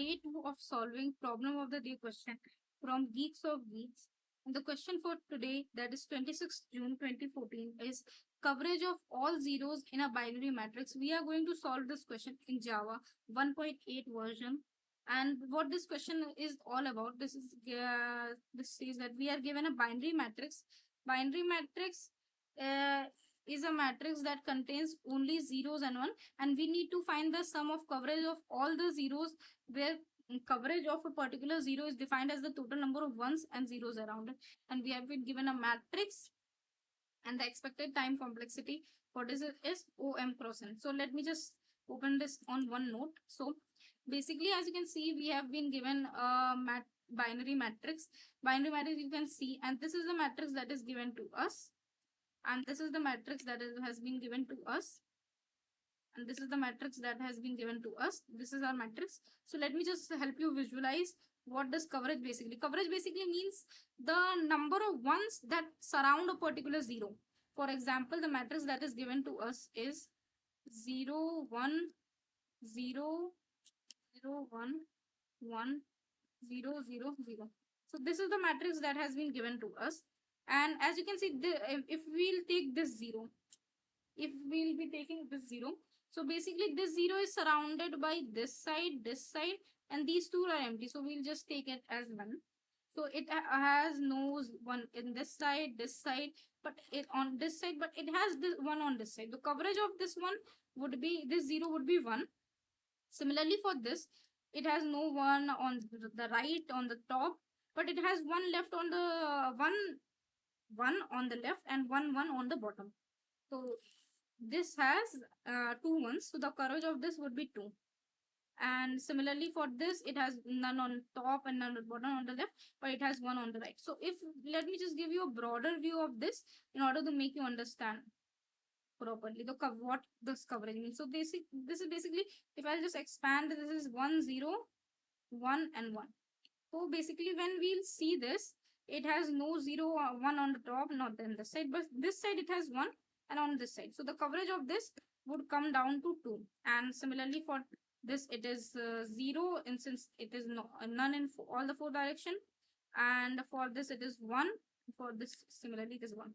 day 2 of solving problem of the day question from Geeks of Geeks. And the question for today, that is 26th June 2014, is coverage of all zeros in a binary matrix. We are going to solve this question in Java 1.8 version. And what this question is all about, this says that we are given a binary matrix. Binary matrix uh, is a matrix that contains only zeros and one, and we need to find the sum of coverage of all the zeros, where coverage of a particular zero is defined as the total number of ones and zeros around it. And we have been given a matrix, and the expected time complexity for this is OM cross n. So let me just open this on one note. So basically, as you can see, we have been given a binary matrix. Binary matrix you can see, and this is the matrix that is given to us, and this is the matrix that has been given to us, and this is the matrix that has been given to us. This is our matrix. So let me just help you visualize what does coverage basically. Coverage basically means the number of ones that surround a particular zero. For example, the matrix that is given to us is 0 1 0 0 1 1 0 0 0. So this is the matrix that has been given to us, and as you can see, if we'll take this zero, if we'll be taking this zero, so basically this zero is surrounded by this side, and these two are empty, so we'll just take it as one. So it has no one in this side, but it on this side, but it has this one on this side. The coverage of this one would be, this zero would be 1. Similarly for this, it has no one on the right on the top, but it has one left on the one on the left and one on the bottom. So this has 2 ones, so the coverage of this would be 2. And similarly for this, it has none on top and none on bottom on the left, but it has one on the right. So if, let me just give you a broader view of this in order to make you understand properly what this coverage means. So this is basically, if I'll just expand, this is 1 0 1 and 1. So basically when we'll see this, it has no 0 1 on the top, not on this side, but this side it has 1, and on this side, so the coverage of this would come down to 2. And similarly for this, it is 0, and since it is none in all the 4 direction, and for this it is 1, for this similarly it is 1.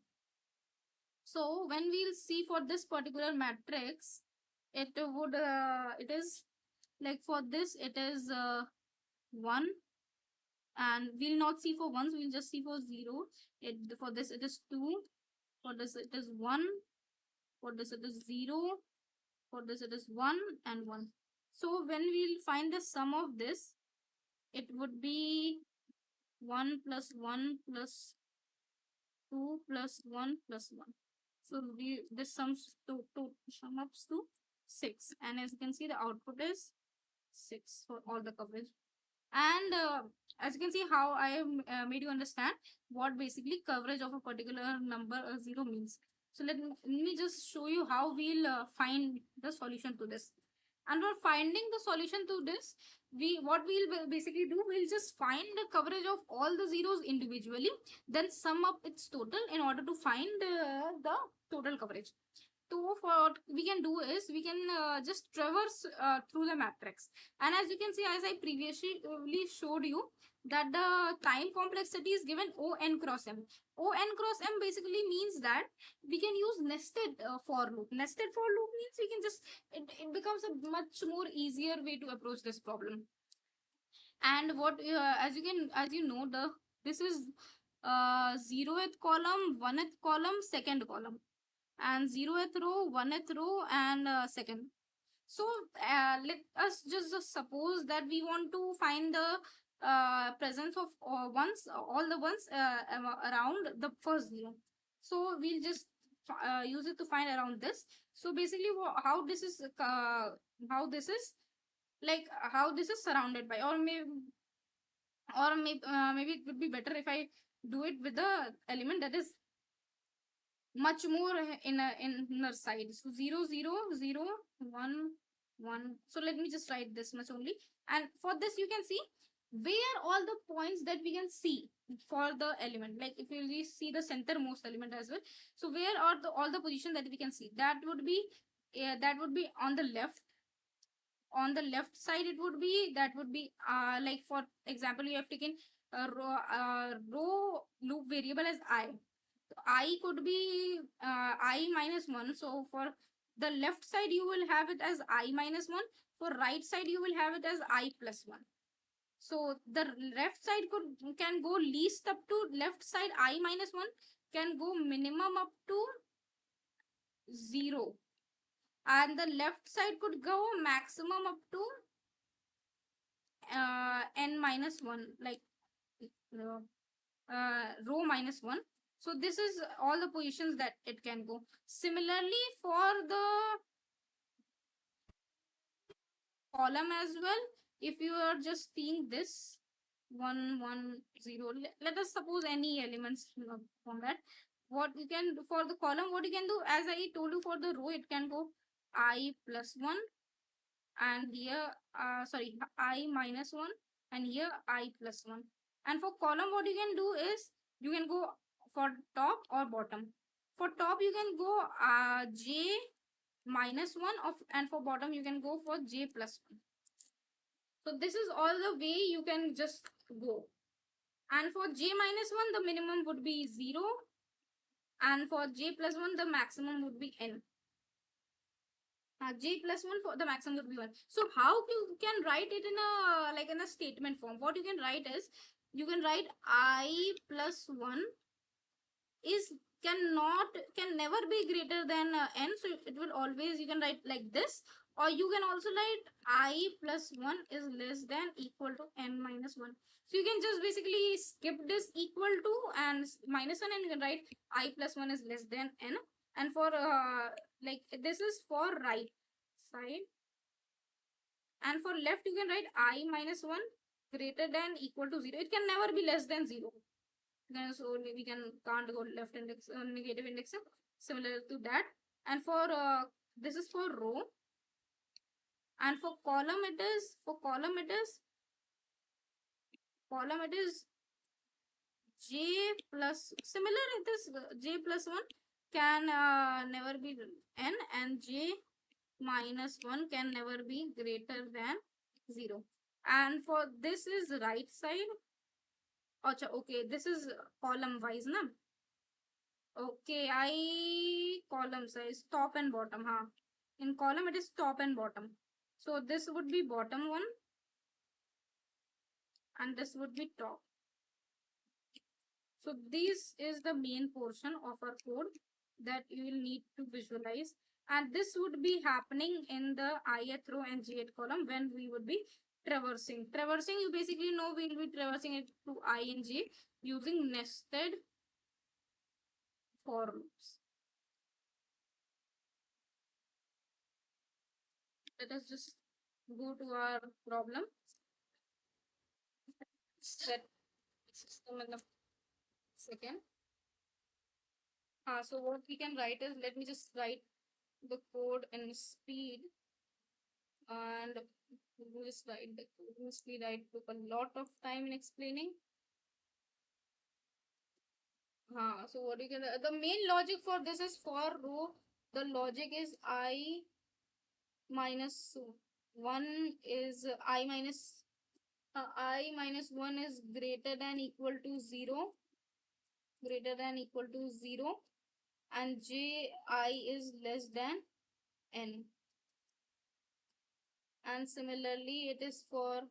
So when we'll see for this particular matrix, it would it is like, for this it is 1, and we'll not see for ones, we'll just see for zero. For this it is 2, for this it is 1, for this it is 0, for this it is 1 and 1. So when we'll find the sum of this, it would be 1 plus 1 plus 2 plus 1 plus 1. So this sum up to 6, and as you can see, the output is 6 for all the coverage. And as you can see, how I have made you understand what basically coverage of a particular number 0 means. So let me just show you how we'll find the solution to this. And for finding the solution to this, what we'll basically do, we'll just find the coverage of all the zeros individually, then sum up its total in order to find the total coverage. So what we can do is, we can just traverse through the matrix, and as you can see, as I previously showed you, that the time complexity is given O(n cross m). O(n cross m) basically means that we can use nested for loop. Nested for loop means we can just, it becomes a much more easier way to approach this problem. And what as you know, this is 0th column, 1th column, 2nd column, and 0th row, 1th row, and 2nd. So let us just suppose that we want to find the presence of ones, all the ones around the first zero. So we'll just use it to find around this. So basically, how this is how this is surrounded by, or maybe it would be better if I do it with the element that is much more in a inner side. So 0 0 0 1 1. So let me just write this much only, and for this you can see where all the points that we can see for the element, like if you see the centermost element as well, so where are all the position that we can see, that would be on the left on the left side it would be, that would be like for example you have taken a row loop variable as I. I could be I minus 1. So for the left side you will have it as I minus 1. For right side you will have it as I plus 1. So the left side can go least up to left side I minus 1, can go minimum up to 0, and the left side could go maximum up to n minus 1, like uh, row minus 1. So this is all the positions that it can go. Similarly for the column as well, if you are just seeing this 1 1 0, let us suppose any elements from that, what you can do for the column, what you can do, as I told you, for the row it can go I plus 1, and here sorry, I minus 1, and here I plus 1. And for column what you can do is you can go for top or bottom. For top you can go j minus 1 of, and for bottom you can go for j plus 1. So this is all the way you can just go. And for j minus 1 the minimum would be 0, and for j plus 1 the maximum would be n. J plus 1 for the maximum would be 1. So how you can write it in a, like in a statement form? What you can write is, you can write I plus 1 is can never be greater than n, so it will always, you can write like this, or you can also write I plus 1 is less than equal to n minus 1. So you can just basically skip this equal to and minus 1, and you can write I plus 1 is less than n. And for like this is for right side, and for left you can write I minus 1 greater than equal to 0. It can never be less than 0. Then so we can't go left index negative index, similar to that. And for this is for row, and for column it is, column it is j plus, similar it is j plus 1 can never be n, and j minus 1 can never be greater than 0. And for this is right side. Acha, okay, this is column wise na. Okay, I column size top and bottom, huh? In column it is top and bottom. So this would be bottom one, and this would be top. So this is the main portion of our code that you will need to visualize. And this would be happening in the ith row and jth column when we would be traversing. Traversing, you basically know we will be traversing it to I and j using nested for loops. Let us just go to our problem. Set system in a second. So what we can write is, let me just write the code in speed, and we'll just write the code in speed. I took a lot of time in explaining. So what you can, the main logic for this is, for row the logic is I minus 1 is I minus 1 is greater than equal to 0, and j I is less than n. And similarly it is for,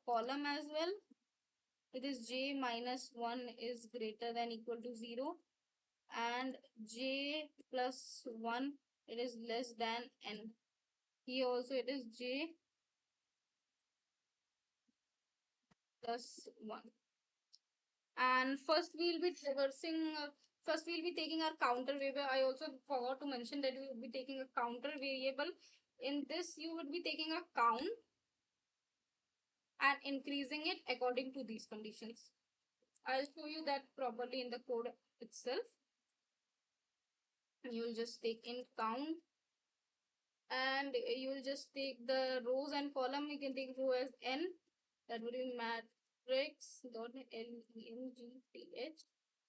column as well. It is j minus 1 is greater than equal to 0, and j plus 1 it is less than n. Here also it is j plus 1. And first we'll be taking our counter variable. I also forgot to mention that we will be taking a counter variable. In this you would be taking a count and increasing it according to these conditions. I'll show you that properly in the code itself. You'll just take in count, and you'll just take the rows and column. You can take row as n, that would be matrix dot length, that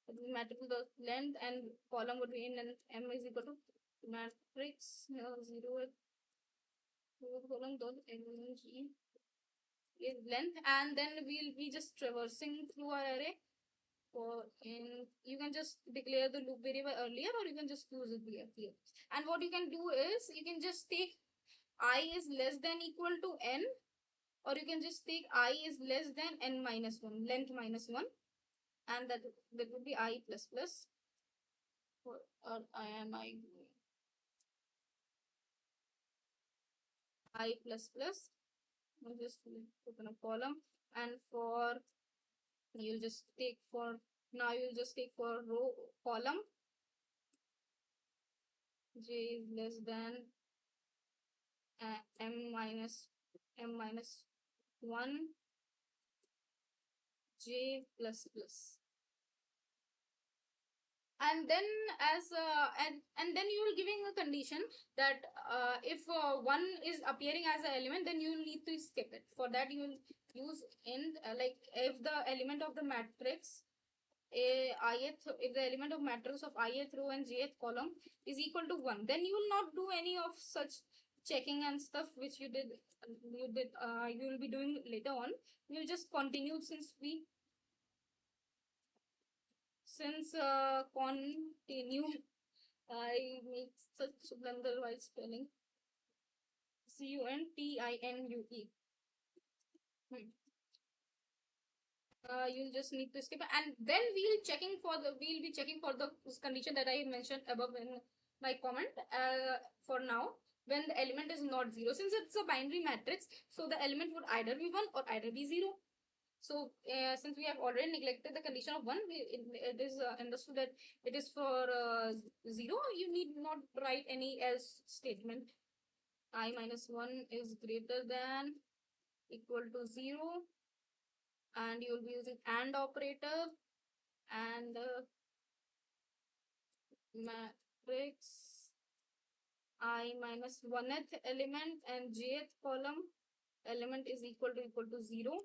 would be matrix dot length, and column would be n, and m is equal to matrix 0 column dot ng is length, and then we'll be just traversing through our array. For in you can just declare the loop variable earlier, or you can just use it here. And what you can do is you can just take I is less than equal to n, or you can just take I is less than n minus 1, length minus 1, and that would be I plus plus, or I plus plus. I'll just open a column, and for you'll just take for now you'll just take for row column j is less than m minus 1 j plus plus. And then and then you will giving a condition that if one is appearing as an element, then you need to skip it. For that you will use in like if the element of the matrix if the element of matrix of ith row and jth column is equal to 1, then you will not do any of such checking and stuff which you will be doing later on. You will just continue continue. I make such blunder while spelling CUNTINUE. You'll just need to skip, and then we'll be checking for the condition that I mentioned above in my comment. For now, when the element is not 0, since it's a binary matrix, so the element would either be 1 or either be 0. So since we have already neglected the condition of 1, it is understood that it is for 0. You need not write any else statement. I minus 1 is greater than equal to 0, and you will be using AND operator, and matrix I minus 1th element and jth column element is equal to 0.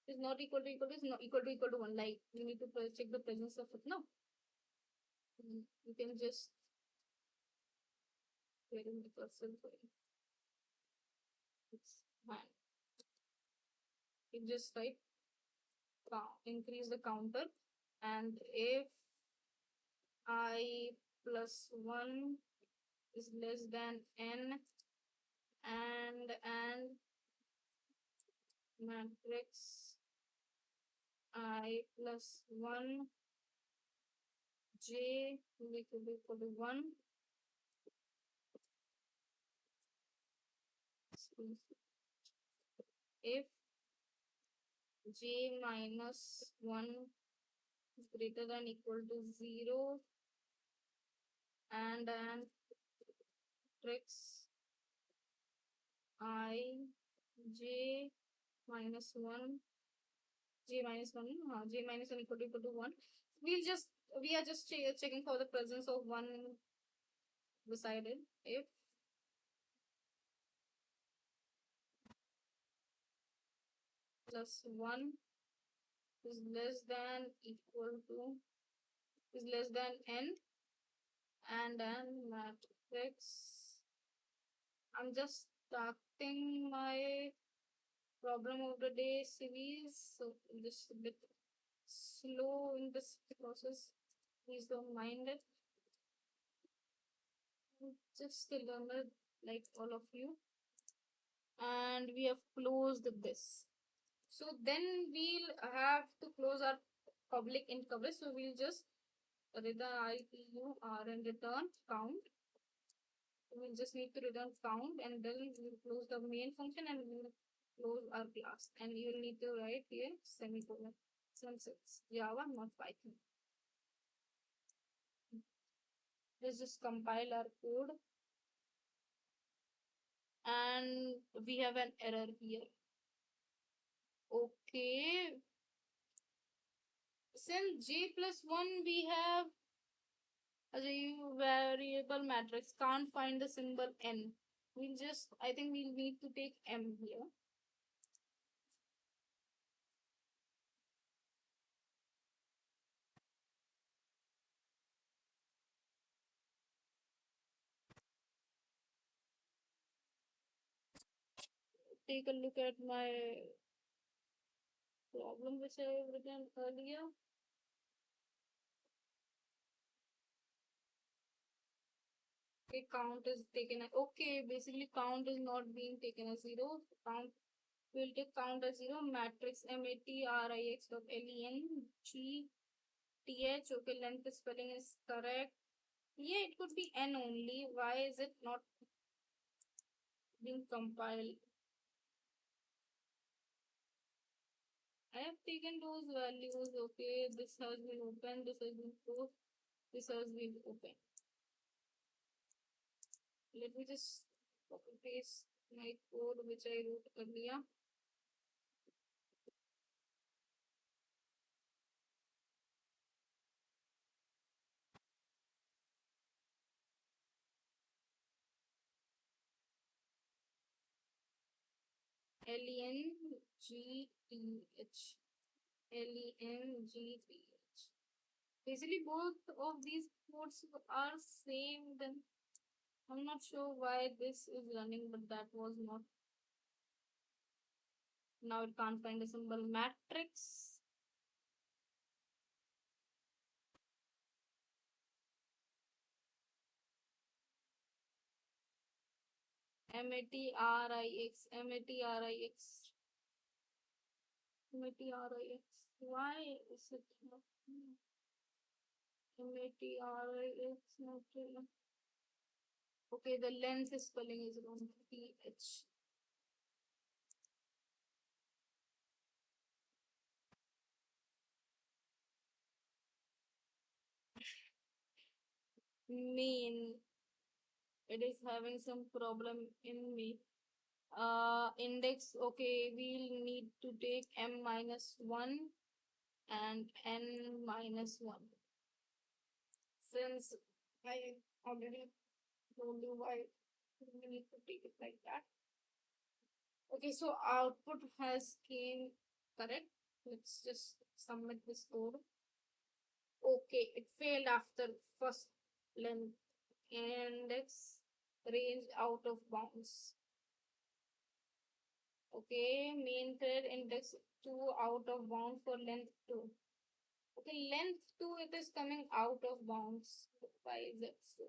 Is not equal to is not equal to 1. Like you need to check the presence of it now. You can just wait in the cursor for it. It's fine. You just write increase the counter, and if I plus 1 is less than n, and matrix I plus 1 j will be equal to 1. If j minus 1 is greater than equal to 0, and matrix I j minus 1 j minus 1 equal to 1, we are just checking for the presence of 1 beside it. If plus 1 is less than equal to is less than n, and then matrix, I'm just starting my problem of the day series, so just a bit slow in this process, please don't mind it. Just a learner like all of you, and we have closed this. So then we'll have to close our public int coverage. So we'll just return IPU and return count. We'll just need to return count, and then we'll close the main function, and we'll close our class. And you'll need to write here semicolon. Since it's Java, not Python. Let's just compile our code, and we have an error here. Okay, since j plus 1 we have a variable matrix, can't find the symbol n. I think we'll need to take m here. take a look at my problem which I have written earlier. Okay, count is taken as okay. Basically, count is not being taken as zero. Count will take count as zero. Matrix matrix dot len g th. Okay, length spelling is correct. Yeah, it could be n only. Why is it not being compiled? I have taken those values. Okay, this has been open. This has been closed. This has been open. Let me just copy paste my code which I wrote earlier. LENGTH. LENGTH. Basically, both of these codes are same. Then I'm not sure why this is running, but that was not. Now it can't find a symbol matrix. matrix, matrix, matrix. Why is it not? matrix, matrix. Okay, the length spelling is wrong. TH. Mean it is having some problem in me. Index, okay, we'll need to take m minus 1 and n minus 1. Since I already told you why we need to take it like that. Okay, so output has came correct. Let's just submit this code. Okay, it failed after first length index range out of bounds. Okay, main thread index 2 out of bounds for length 2. Okay, length 2 it is coming out of bounds. Why is it so?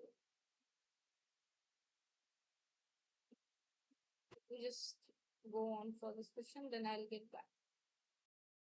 We just go on for this question, then I'll get back.